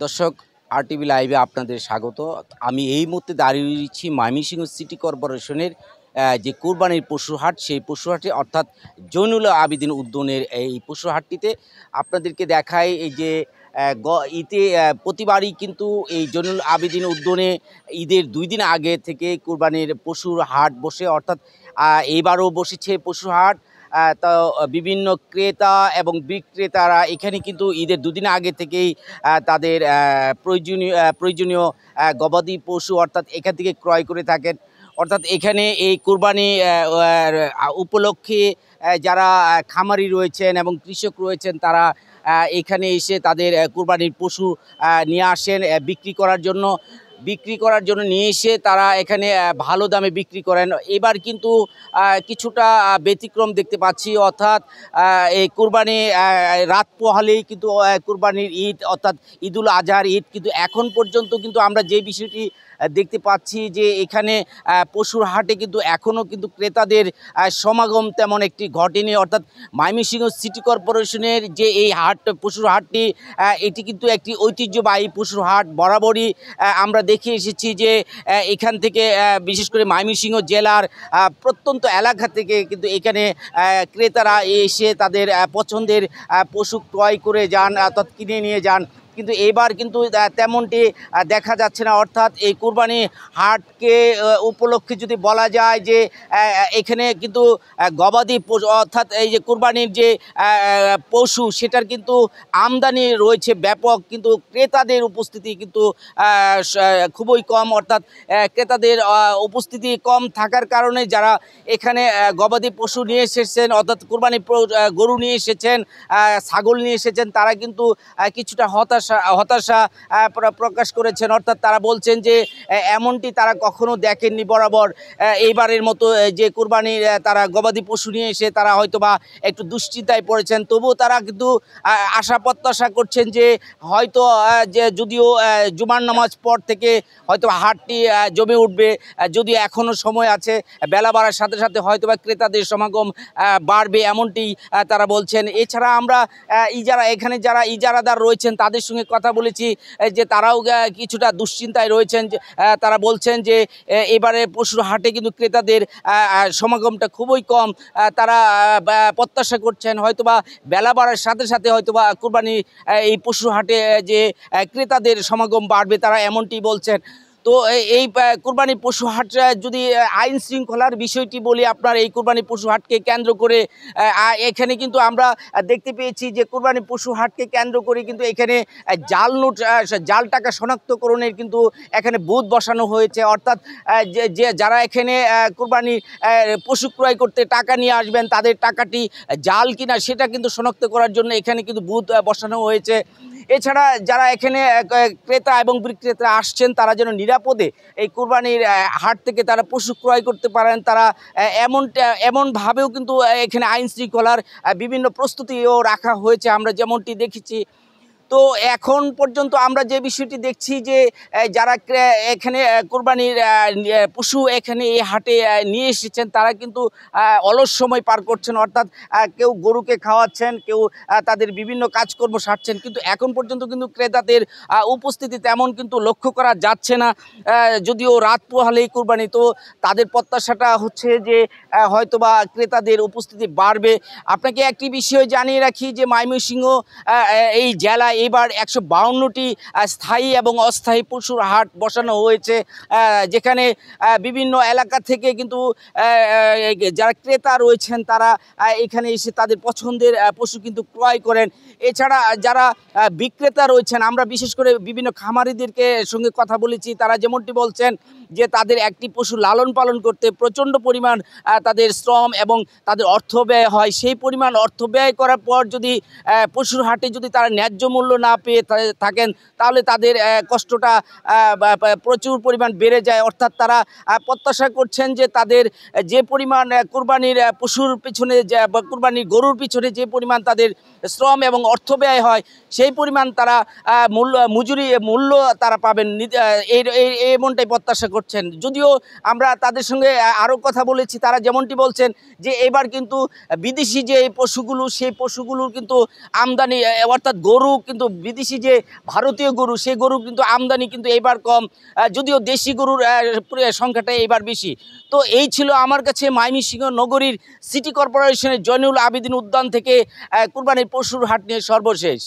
দর্শক আরটিভি লাইভে আপনাদের স্বাগত। আমি এই মুহূর্তে দাঁড়িয়ে রয়েছি ময়মনসিংহ সিটি কর্পোরেশনের যে কোরবানির পশু হাট, সেই পশু হাটে অর্থাৎ জৈনুল আবেদিন উদ্যানের এই পশু হাটটিতে আপনাদেরকে দেখাই এই যে ঈদে প্রতিবারই কিন্তু এই জৈনুল আবেদিন উদ্যানে ঈদের 2 দিন আগে থেকে কোরবানির পশুর হাট বসে, অর্থাৎ এইবারও বসেছে পশু হাট। তো বিভিন্ন ক্রেতা এবং বিক্রেতারা এখানে কিন্তু ঈদের 2 দিন আগে থেকেই তাদের প্রয়োজনীয় গবাদি পশু অর্থাৎ এখান থেকে ক্রয় করে থাকেন। অর্থাৎ এখানে এই কোরবানি উপলক্ষে যারা খামারি রয়েছেন এবং কৃষক রয়েছেন তারা এখানে এসে তাদের কোরবানির পশু নিয়ে আসেন বিক্রি করার জন্য নিয়ে এসে তারা এখানে ভালো দামে বিক্রি করেন। এবার কিন্তু কিছুটা ব্যতিক্রম দেখতে পাচ্ছি, অর্থাৎ এই কোরবানি রাত পোহালেই কিন্তু কোরবানির ঈদ অর্থাৎ ঈদুল আজহার ঈদ, কিন্তু এখন পর্যন্ত কিন্তু আমরা যে বিষয়টি দেখতে পাচ্ছি যে এখানে পশুর হাটে কিন্তু এখনও কিন্তু ক্রেতাদের সমাগম তেমন একটি ঘটেনি। অর্থাৎ ময়মনসিংহ সিটি কর্পোরেশনের যে এই হাট পশুর হাটটি, এটি কিন্তু একটি ঐতিহ্যবাহী পশুর হাট। বরাবরই আমরা দেখে এসেছি যে এখান থেকে বিশেষ করে ময়মনসিংহ জেলার প্রত্যন্ত এলাকা থেকে কিন্তু এখানে ক্রেতারা এসে তাদের পছন্দের পশু ক্রয় করে যান, অর্থাৎ কিনে নিয়ে যান। কিন্তু এবার কিন্তু তেমনটি দেখা যাচ্ছে না। অর্থাৎ এই কোরবানি হাটকে উপলক্ষে যদি বলা যায় যে এখানে কিন্তু গবাদি পশু অর্থাৎ এই যে কোরবানির যে পশু সেটার কিন্তু আমদানি রয়েছে ব্যাপক, কিন্তু ক্রেতাদের উপস্থিতি কিন্তু খুবই কম। অর্থাৎ ক্রেতাদের উপস্থিতি কম থাকার কারণে যারা এখানে গবাদি পশু নিয়ে এসেছেন অর্থাৎ কোরবানি গরু নিয়ে এসেছেন, ছাগল নিয়ে এসেছেন, তারা কিন্তু কিছুটা হতাশা প্রকাশ করেছেন। অর্থাৎ তারা বলছেন যে এমনটি তারা কখনো দেখেননি বরাবর। এইবারের মতো যে কোরবানির তারা গবাদি পশু নিয়ে এসে তারা হয়তোবা একটু দুশ্চিন্তায় পড়েছেন, তবুও তারা কিন্তু আশা প্রত্যাশা করছেন যে হয়তো যে যদিও জুমার নামাজ পর থেকে হয়তো হাটটি জমে উঠবে, যদিও এখনও সময় আছে, বেলা বাড়ার সাথে সাথে হয়তোবা ক্রেতাদের সমাগম বাড়বে, এমনটি তারা বলছেন। এছাড়া আমরা এখানে যারা ইজারাদার রয়েছেন তাদের সঙ্গে কথা বলেছি যে তারাও কিছুটা দুশ্চিন্তায় রয়েছেন। তারা বলছেন যে এবারে পশুর হাটে কিন্তু ক্রেতাদের সমাগমটা খুবই কম। তারা প্রত্যাশা করছেন হয়তোবা বেলা বাড়ার সাথে সাথে হয়তোবা কোরবানি এই পশুর হাটে যে ক্রেতাদের সমাগম বাড়বে, তারা এমনটি বলছেন। তো এই কোরবানি পশু হাট যদি আইন শৃঙ্খলার বিষয়টি বলি, আপনার এই কোরবানি পশু হাটকে কেন্দ্র করে এখানে কিন্তু আমরা দেখতে পেয়েছি যে কোরবানি পশু হাটকে কেন্দ্র করে কিন্তু এখানে জাল টাকা শনাক্তকরণের কিন্তু এখানে বুথ বসানো হয়েছে। অর্থাৎ যে যারা এখানে কোরবানি পশু ক্রয় করতে টাকা নিয়ে আসবেন তাদের টাকাটি জাল কিনা সেটা কিন্তু শনাক্ত করার জন্য এখানে কিন্তু বুথ বসানো হয়েছে। এছাড়া যারা এখানে ক্রেতা এবং বিক্রেতা আসছেন তারা যেন নিরাপদে এই কোরবানির হাট থেকে তারা পশু ক্রয় করতে পারেন, তারা এমনভাবেও কিন্তু এখানে আইন শৃঙ্খলার বিভিন্ন প্রস্তুতিও রাখা হয়েছে আমরা যেমনটি দেখেছি। তো এখন পর্যন্ত আমরা যে বিষয়টি দেখছি যে যারা এখানে কোরবানির পশু এখানে এই হাটে নিয়ে এসেছেন তারা কিন্তু অলস সময় পার করছেন। অর্থাৎ কেউ গরুকে খাওয়াচ্ছেন, কেউ তাদের বিভিন্ন কাজকর্ম সারছেন, কিন্তু এখন পর্যন্ত কিন্তু ক্রেতাদের উপস্থিতি তেমন কিন্তু লক্ষ্য করা যাচ্ছে না। যদিও রাত পোহালেই কোরবানি, তো তাদের প্রত্যাশাটা হচ্ছে যে হয়তোবা ক্রেতাদের উপস্থিতি বাড়বে। আপনাকে একটি বিষয় জানিয়ে রাখি যে ময়মনসিংহ এই জেলায় এবার 152টি স্থায়ী এবং অস্থায়ী পশুর হাট বসানো হয়েছে, যেখানে বিভিন্ন এলাকা থেকে কিন্তু যারা ক্রেতা রয়েছেন তারা এখানে এসে তাদের পছন্দের পশু কিন্তু ক্রয় করেন। এছাড়া যারা বিক্রেতা রয়েছেন, আমরা বিশেষ করে বিভিন্ন খামারিদেরকে সঙ্গে কথা বলেছি, তারা যেমনটি বলছেন যে তাদের একটি পশু লালন পালন করতে প্রচণ্ড পরিমাণ তাদের শ্রম এবং তাদের অর্থ ব্যয় হয়। সেই পরিমাণ অর্থ ব্যয় করার পর যদি পশুর হাটে যদি তারা ন্যায্য মূল্য না পেয়ে থাকেন তাহলে তাদের কষ্টটা প্রচুর পরিমাণ বেড়ে যায়। অর্থাৎ তারা প্রত্যাশা করছেন যে তাদের যে পরিমাণ কোরবানির পশুর পিছনে বা কোরবানির গরুর পিছনে যে পরিমাণ তাদের শ্রম এবং অর্থ ব্যয় হয় সেই পরিমাণ তারা মূল্য তারা পাবেন, এমনটাই প্রত্যাশা করছেন। যদিও আমরা তাদের সঙ্গে আরও কথা বলেছি, তারা যেমনটি বলছেন যে এবার কিন্তু বিদেশি যে পশুগুলো সেই পশুগুলোর কিন্তু আমদানি অর্থাৎ গরু কিন্তু কিন্তু বিদেশি যে ভারতীয় গরু সেই গরু কিন্তু আমদানি কিন্তু এবার কম, যদিও দেশি গরুর সংখ্যাটা এবার বেশি। তো এই ছিল আমার কাছে ময়মনসিংহ নগরীর সিটি কর্পোরেশনের জয়নুল আবেদিন উদ্যান থেকে কুরবানির পশুর হাট নিয়ে সর্বশেষ।